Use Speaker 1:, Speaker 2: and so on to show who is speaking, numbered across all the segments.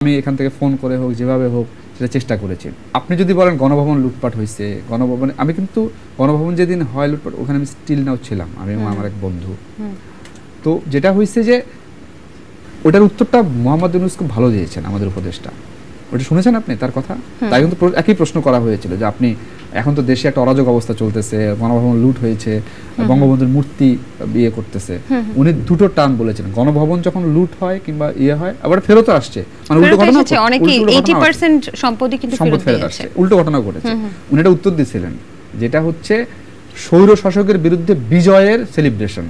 Speaker 1: আমি এখান থেকে ফোন করে হোক যেভাবে হোক সেটা চেষ্টা করেছি। আপনি যদি বলেন গণভবন লুটপাট হয়েছে, গণভবনে আমি কিন্তু গণভবন যেদিন হয় লুটপাট ওখানে আমি স্টিল নাও ছিলাম, আমি এবং আমার এক বন্ধু। তো যেটা হয়েছে যে ওটার উত্তরটা মোহাম্মদ ইউনূস খুব ভালো দিয়েছেন আমাদের উপদেষ্টা। ওটা শুনেছেন আপনি তার কথা? তাই কিন্তু একই প্রশ্ন করা হয়েছিল যে আপনি এখন তো দেশে একটা অরাজক অবস্থা চলতেছে, গণভবন লুট হয়েছে, বঙ্গবন্ধুর মূর্তি বিয়ে করতেছে, উনি দুটো টার্ম বলেছেন, গণভবন যখন লুট হয় কিংবা ইয়ে হয় আবার ফেরত আসছে, মানে উল্টো ঘটনা,
Speaker 2: অনেকেই 80% সম্পত্তি কিন্তু ফেরত আসছে,
Speaker 1: উল্টো ঘটনা ঘটেছে। উনি এটা উত্তর দিয়েছিলেন যেটা হচ্ছে স্বৈর শাসকের বিরুদ্ধে বিজয়ের সেলিব্রেশন,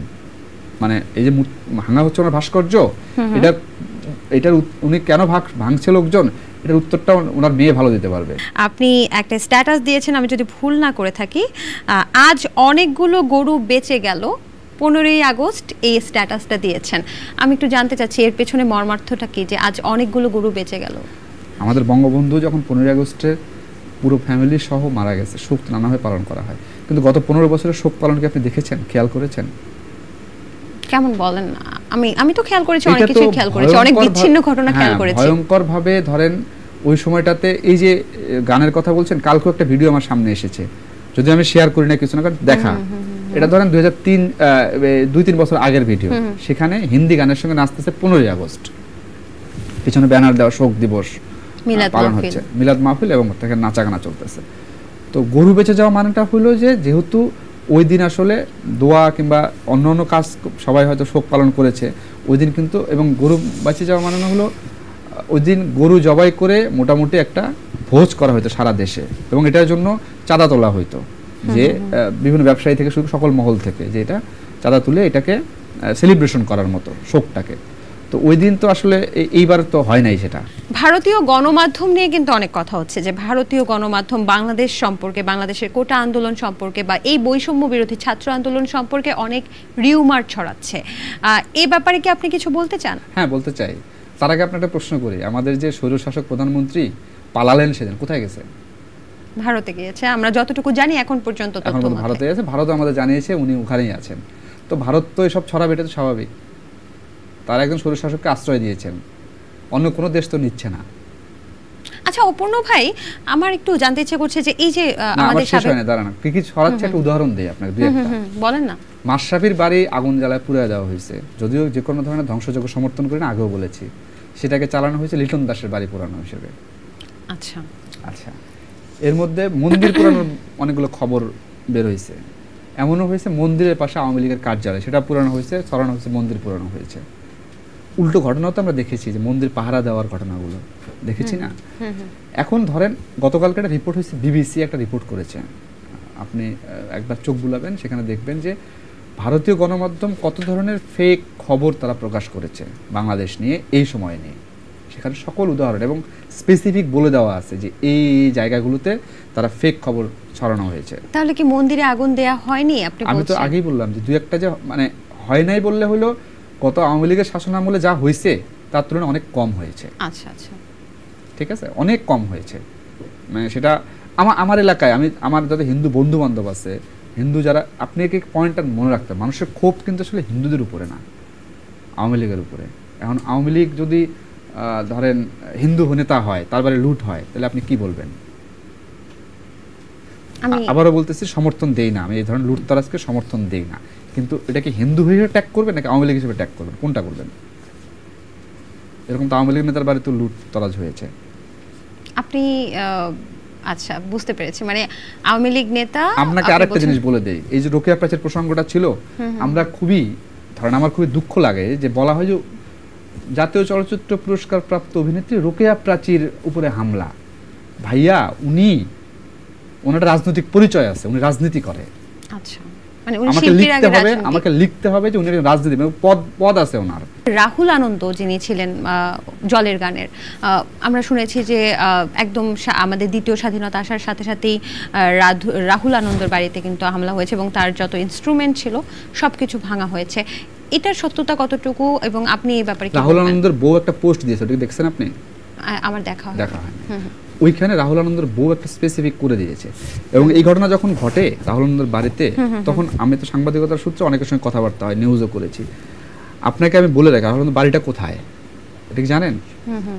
Speaker 1: মানে এই যে ভাঙা হচ্ছে ওনার ভাস্কর্য, এটার উনি কেন ভাঙছে লোকজন, এটার উত্তরটা ওনার মেয়ে ভালো দিতে পারবে।
Speaker 2: আপনি একটা স্ট্যাটাস দিয়েছেন, আমি যদি ভুল না করে থাকি, আজ অনেকগুলো গরু বেঁচে গেল, 15ই আগস্ট এই স্ট্যাটাসটা দিয়েছেন। আমি একটু জানতে চাচ্ছি এর পেছনে মর্মার্থটা কি, যে আজ অনেকগুলো গরু বেঁচে গেল?
Speaker 1: আমাদের বঙ্গবন্ধু যখন 15ই আগস্টে পুরো ফ্যামিলি সহ মারা গেছে, শোক নানাভাবে পালন করা হয়, কিন্তু গত 15 বছরের শোক পালন কি আপনি দেখেছেন, খেয়াল করেছেন?
Speaker 2: কেমন বলেন? আমি তো খেয়াল করেছি, অনেক কিছু খেয়াল করেছি, অনেক বিচ্ছিন্ন ঘটনা খেয়াল করেছি।
Speaker 1: ভয়ঙ্কর ভাবে ধরেন ওই সময়টাতে এই যে গানের কথা বলছেন, কালকে একটা ভিডিও আমার সামনে এসেছে, যদি আমি শেয়ার করি না কিছু না দেখা, এটা ধরেন 2-3 বছর আগের ভিডিও, সেখানে হিন্দি গানের সঙ্গে নাচতেছে 15ই আগস্ট, পিছনে ব্যানার দেওয়া শোক দিবস পালন হচ্ছে, মিলাদ মাহফিল, এবং তাকে নাচা গানা চলতেছে। তো গরু বেঁচে যাওয়া মানেটা হলো যে যেহেতু ওই দিন আসলে দোয়া কিংবা অন্য অন্য কাজ সবাই হয়তো শোক পালন করেছে ওই দিন, কিন্তু এবং গরু বেঁচে যাওয়া মানে হলো ওই দিন গরু জবাই করে মোটামুটি একটা ভোজ করা হতো সারা দেশে, এবং এটার জন্য চাঁদা তোলা হইতো, যে বিভিন্ন ব্যবসায়ী থেকে শুরু সকল মহল থেকে, যে এটা চাঁদা তুলে এটাকে সেলিব্রেশন করার মতো শোকটাকে। তো ওই দিন তো আসলে এইবার তো হয় নাই সেটা।
Speaker 2: ভারতীয় গণমাধ্যম নিয়ে কিন্তু অনেক কথা হচ্ছে, যে ভারতীয় গণমাধ্যম বাংলাদেশ সম্পর্কে, বাংলাদেশের কোটা আন্দোলন সম্পর্কে বা এই বৈষম্য বিরোধী ছাত্র আন্দোলন সম্পর্কে অনেক রিউমার ছড়াচ্ছে। এই ব্যাপারে কি আপনি কিছু বলতে চান?
Speaker 1: হ্যাঁ, বলতে চাই। তার আগে আপনার একটা প্রশ্ন করি, আমাদের যে স্বৈরশাসক প্রধানমন্ত্রী পালালেন সেদিন কোথায় গেছে?
Speaker 2: ভারতে গিয়েছে, আমরা যতটুকু জানি এখন পর্যন্ত তথ্য মতে
Speaker 1: ভারতে গেছে, ভারত আমাদের জানিয়েছে উনি ওখানেই আছেন। তো ভারত তো এসব ছড়াবে, এটা তো স্বাভাবিক, তারা একজন স্বৈরশাসককে আশ্রয় দিয়েছেন, অন্য কোনো দেশ তো নিচ্ছে না।
Speaker 2: আচ্ছা অপূর্ণ ভাই, আমার একটু জানতে ইচ্ছে করছে যে এই যে
Speaker 1: আমাদের শেষ হয় না, দাঁড়ান কি কি ছড়াচ্ছে একটা উদাহরণ দেই আপনাকে, দুই একটা
Speaker 2: বলেন না।
Speaker 1: মাশরাফির বাড়ি আগুন জ্বালায় পুড়িয়ে দেওয়া হয়েছে, যদিও যে কোনো ধরনের ধ্বংসযজ্ঞ সমর্থন করি না, আগেও বলেছি, সেটাকে চালানো হয়েছে লিটন দাসের বাড়ি পোড়ানো হিসেবে।
Speaker 2: আচ্ছা
Speaker 1: আচ্ছা, এর মধ্যে মন্দির পোড়ানোর অনেকগুলো খবর বের হয়েছে, এমনও হয়েছে মন্দিরের পাশে আওয়ামী লীগের কার্যালয়, সেটা পুরানো হয়েছে, ছড়ানো হয়েছে, মন্দির পুরানো হয়েছে। উল্টো ঘটনাও তো আমরা দেখেছি, যে মন্দির পাহারা দেওয়ার ঘটনাগুলো দেখেছি না। এখন ধরেন গতকালকে একটা রিপোর্ট হয়েছে, বিবিসি একটা রিপোর্ট করেছে, আপনি একবার চোখ বুলাবেন, সেখানে দেখবেন যে ভারতীয় গণমাধ্যম কত ধরনের ফেক খবর তারা প্রকাশ করেছে বাংলাদেশ নিয়ে, এই সময় নিয়ে, সেখানে সকল উদাহরণ এবং স্পেসিফিক বলে দেওয়া আছে যে এই জায়গাগুলোতে তারা ফেক খবর ছড়ানো হয়েছে।
Speaker 2: তাহলে কি মন্দিরে আগুন দেয়া হয়নি?
Speaker 1: আমি তো আগেই বললাম যে দুই একটা যে মানে হয় নাই বললে হলো, গত আওয়ামী লীগের শাসনামলে যা হয়েছে তার তুলনায় অনেক কম হয়েছে।
Speaker 2: আচ্ছা আচ্ছা,
Speaker 1: ঠিক আছে, অনেক কম হয়েছে। মানে সেটা আমার এলাকায়, আমার যাতে হিন্দু বন্ধু বান্ধব আছে, হিন্দু যারা, আপনি এক পয়েন্টটা মনে রাখতে, মানুষের ক্ষোভ কিন্তু আসলে হিন্দুদের উপরে না, আওয়ামী লীগের উপরে। এখন আওয়ামী লীগ যদি ধরেন হিন্দু নেতা হয়, তার বাড়ি লুট হয়, তাহলে আপনি কি বলবেন? আবারও বলতেছি, সমর্থন দেই না, আমি এই ধরনের লুটতরাজকে সমর্থন দেই না, কিন্তু এটাকে হিন্দু হিসেবে ট্যাগ করবেন নাকি আওয়ামী লীগ হিসেবে ট্যাগ করবেন, কোনটা করবেন? এরকম তো আওয়ামী লীগ নেতার বাড়িতে লুটতরাজ হয়েছে।
Speaker 2: আপনি আচ্ছা বুঝতে পেরেছি, মানে আওয়ামী লীগ নেতা।
Speaker 1: আপনাকে আরেকটা জিনিস বলে দেই, এই যে রোকেয়া প্রাচীর প্রসঙ্গটা ছিল, আমরা খুবই ধরেন আমার খুবই দুঃখ লাগে যে বলা হয় যে জাতীয় চলচ্চিত্র পুরস্কার প্রাপ্ত অভিনেত্রী রোকেয়া প্রাচীর উপরে হামলা। ভাইয়া, ওনার রাজনৈতিক পরিচয় আছে, উনি রাজনীতি করে।
Speaker 2: আচ্ছা, মানে উনি শিল্পীর আগে রাজনীতি,
Speaker 1: আমাকে লিখতে হবে যে উনি রাজনীতি, পদ আছে ওনার।
Speaker 2: রাহুল আনন্দ যিনি ছিলেন জলের গানের, আমরা শুনেছি যে একদম আমাদের দ্বিতীয় স্বাধীনতা আসার সাথে সাথেই রাহুল আনন্দর বাড়িতে কিন্তু হামলা হয়েছে এবং তার যত ইনস্ট্রুমেন্ট ছিল সবকিছু ভাঙা হয়েছে। এটার সত্যতা কতটুকু, এবং আপনি এই ব্যাপারে কি?
Speaker 1: রাহুল আনন্দের বউ একটা পোস্ট দিয়েছে, ওটা দেখছেন আপনি?
Speaker 2: আমার দেখা হয়।
Speaker 1: ওইখানে রাহুল আনন্দের বউ একটা স্পেসিফিক করে দিয়েছে, এবং এই ঘটনা যখন ঘটে রাহুল আনন্দের বাড়িতে, তখন আমি তো সাংবাদিকতার সূত্রে অনেকের সঙ্গে কথাবার্তা হয়, নিউজও করেছি। আপনাকে আমি বলে রাখি, রাহুল আনন্দের বাড়িটা কোথায়? এটা কি জানেন?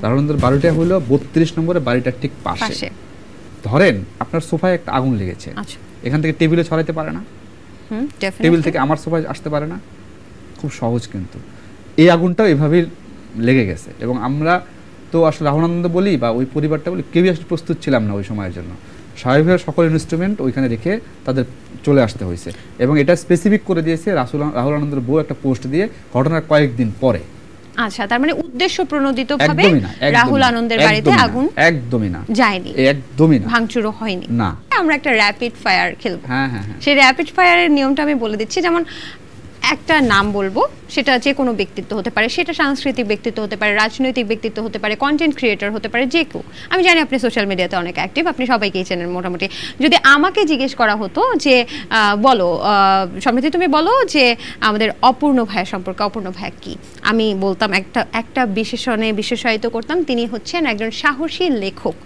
Speaker 1: রাহুল আনন্দের বাড়িটা হলো 32 নম্বরে, বাড়িটার ঠিক পাশে। ধরেন আপনার সোফায় একটা আগুন লেগেছে, এখান থেকে টেবিলে ছড়াইতে পারে না, টেবিল থেকে আমার সোফায় আসতে পারে না, খুব সহজ। কিন্তু এই আগুনটাও এভাবেই লেগে গেছে, এবং আমরা তো আসলে রাহুল আনন্দ বলি বা ওই পরিবারটা বলি, কেউই আসলে প্রস্তুত ছিলাম না ওই সময়ের জন্য। স্বাভাবিকভাবে সকল ইনস্ট্রুমেন্ট ওইখানে রেখে তাদের চলে আসতে হয়েছে, এবং এটা স্পেসিফিক করে দিয়েছে রাহুল আনন্দের বউ একটা পোস্ট দিয়ে ঘটনার কয়েকদিন পরে।
Speaker 2: আচ্ছা, তার মানে উদ্দেশ্য প্রণোদিতভাবে রাহুল আনন্দের বাড়িতে আগুন
Speaker 1: একদমই না
Speaker 2: যায়নি,
Speaker 1: একদমই না,
Speaker 2: ভাঙচুরও হয়নি
Speaker 1: না।
Speaker 2: আমরা একটা র্যাপিড ফায়ার খেলবো।
Speaker 1: হ্যাঁ,
Speaker 2: সেই র্যাপিড ফায়ারের নিয়মটা আমি বলে দিচ্ছি। যেমন একটা নাম বলবো, সেটা যে কোনো ব্যক্তিত্ব হতে পারে, সেটা সাংস্কৃতিক ব্যক্তিত্ব হতে পারে, রাজনৈতিক ব্যক্তিত্ব হতে পারে, কন্টেন্ট ক্রিয়েটর হতে পারে, যে কেউ। আমি জানি আপনি সোশ্যাল মিডিয়াতে অনেক অ্যাক্টিভ, আপনি সবাইকেই চেনেন মোটামুটি। যদি আমাকে জিজ্ঞেস করা হতো যে বলো সমৃদ্ধি, তুমি বলো যে আমাদের অপূর্ণ ভাইয়া সম্পর্কে, অপূর্ণ ভাইয়া কি, আমি বলতাম একটা বিশেষণে বিশেষায়িত করতাম, তিনি হচ্ছেন একজন সাহসী লেখক।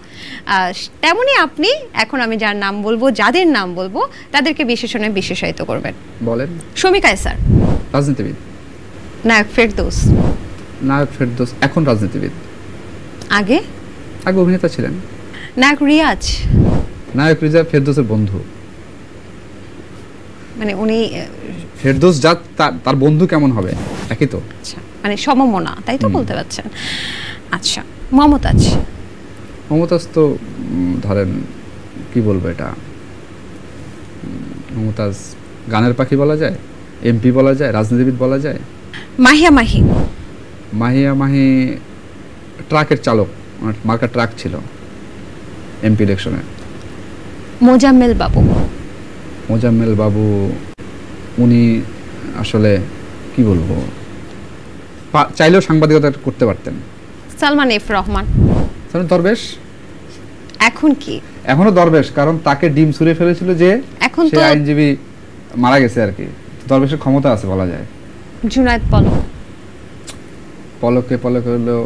Speaker 2: তেমনি আপনি এখন আমি যার নাম বলবো, যাদের নাম বলবো, তাদেরকে বিশেষণে বিশেষায়িত করবেন।
Speaker 1: বলেন।
Speaker 2: শমী কায়সার,
Speaker 1: রাজনীতিবিদ।
Speaker 2: নায়ক ফেরদৌস।
Speaker 1: নায়ক ফেরদৌস এখন রাজনীতিবিদ,
Speaker 2: আগে
Speaker 1: অভিনেতা ছিলেন।
Speaker 2: নায়ক রিয়াজ।
Speaker 1: নায়ক রিয়াজ ফেরদৌসের বন্ধু,
Speaker 2: মানে উনি
Speaker 1: ফেরদৌস যা তার বন্ধু কেমন হবে, একই তো।
Speaker 2: আচ্ছা, মানে সমমনা, তাই তো বলতে পারছেন। আচ্ছা, মমতাজ।
Speaker 1: মমতাজ তো ধরেন কি বলবো, এটা মমতাজ গানের পাখি বলা যায়, এমপি বলা যায়, রাজনীতিবিদ বলা যায়।
Speaker 2: মাহিয়া মাহি।
Speaker 1: মাহিয়া মাহি ট্রাকের চালক, মার্কা ট্রাক ছিল এমপি ইলেকশনে।
Speaker 2: মোজাম্মেল বাবু।
Speaker 1: মোজাম্মেল বাবু, উনি আসলে কি বলবো, চাইলেও সাংবাদিকতা করতে পারতেন।
Speaker 2: সালমান এফ রহমান।
Speaker 1: দরবেশ।
Speaker 2: এখন কি?
Speaker 1: এখনো দরবেশ, কারণ তাকে ডিম ছুঁড়ে ফেলেছিল যে
Speaker 2: এখন
Speaker 1: তো আইনজীবী মারা গেছে আর কি, দরবেশের ক্ষমতা আছে বলা যায়।
Speaker 2: জুনায়েদ পলক।
Speaker 1: পলকে হলো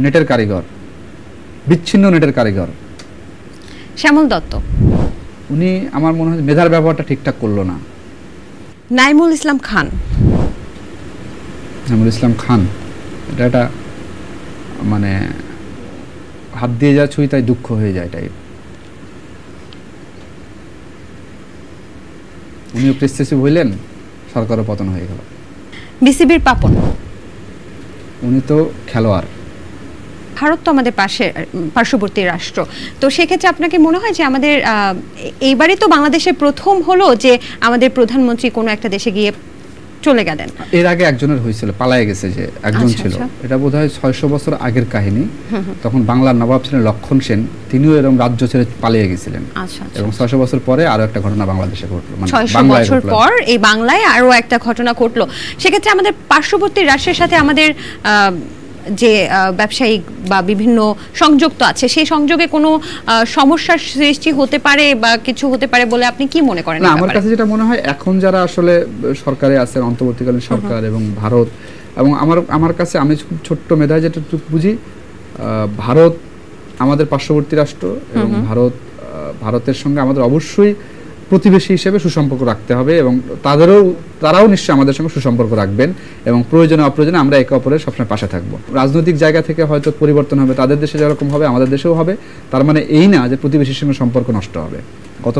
Speaker 1: নেটের কারিগর, বিচ্ছিন্ন নেটের কারিগর।
Speaker 2: শ্যামল দত্ত।
Speaker 1: উনি আমার মনে হয় মেধার ব্যবহারটা ঠিকঠাক করলো না।
Speaker 2: নাইমুল ইসলাম খান।
Speaker 1: নাইমুল ইসলাম খান, এটা মানে হাত দিয়ে যা ছুঁই তাই দুঃখ হয়ে যায় টাইপ। উনিও প্রেসিডেন্সি হইলেন, সরকারও পতন হয়ে গেল।
Speaker 2: বিসিবির পাপন।
Speaker 1: উনি তো খেলোয়াড়।
Speaker 2: ভারত তো আমাদের পার্শ্ববর্তী রাষ্ট্র, তো সেক্ষেত্রে আপনাকে মনে হয় যে আমাদের এইবারই তো বাংলাদেশে প্রথম হলো যে আমাদের প্রধানমন্ত্রী কোনো একটা দেশে গিয়ে চলে গেলেন?
Speaker 1: এর আগে একজনের হয়েছিল, পালায়ে গেছে যে একজন ছিল, এটা বোধহয় 600 বছর আগের কাহিনী। তখন বাংলার নবাব ছিলেন লক্ষণ সেন, তিনিও এরকম রাজ্য ছেড়ে পালিয়ে গেছিলেন। এবং 600 বছর পরে আরো একটা ঘটনা বাংলাদেশে ঘটলো, মানে
Speaker 2: 600 বছর পর এই বাংলায় আরো একটা ঘটনা ঘটলো। সেক্ষেত্রে আমাদের পার্শ্ববর্তী রাষ্ট্রের সাথে আমাদের যে ব্যবসায়িক বা বিভিন্ন সংযোগ তো আছে, সেই সংযোগে কোনো সমস্যার সৃষ্টি হতে পারে বা কিছু হতে পারে বলে আপনি কি মনে করেন?
Speaker 1: না, আমার কাছে যেটা মনে হয়, এখন যারা আসলে সরকারে আছেন, অন্তর্বর্তীকালীন সরকার এবং ভারত, এবং আমার কাছে, আমি খুব ছোট্ট মেধায় যেটুকু বুঝি, ভারত আমাদের পার্শ্ববর্তী রাষ্ট্র, এবং ভারতের সঙ্গে আমাদের অবশ্যই প্রতিবেশী হিসেবে সুসম্পর্ক রাখতে হবে, এবং তারাও নিশ্চয়ই আমাদের সঙ্গে সুসম্পর্ক রাখবেন, এবং প্রয়োজনে অপ্রয়োজনে আমরা একে অপরের সবসময় পাশে থাকবো। রাজনৈতিক জায়গা থেকে হয়তো পরিবর্তন হবে, তাদের দেশে যেরকম হবে আমাদের দেশেও হবে, তার মানে এই না যে প্রতিবেশীর সঙ্গে সম্পর্ক নষ্ট হবে। গত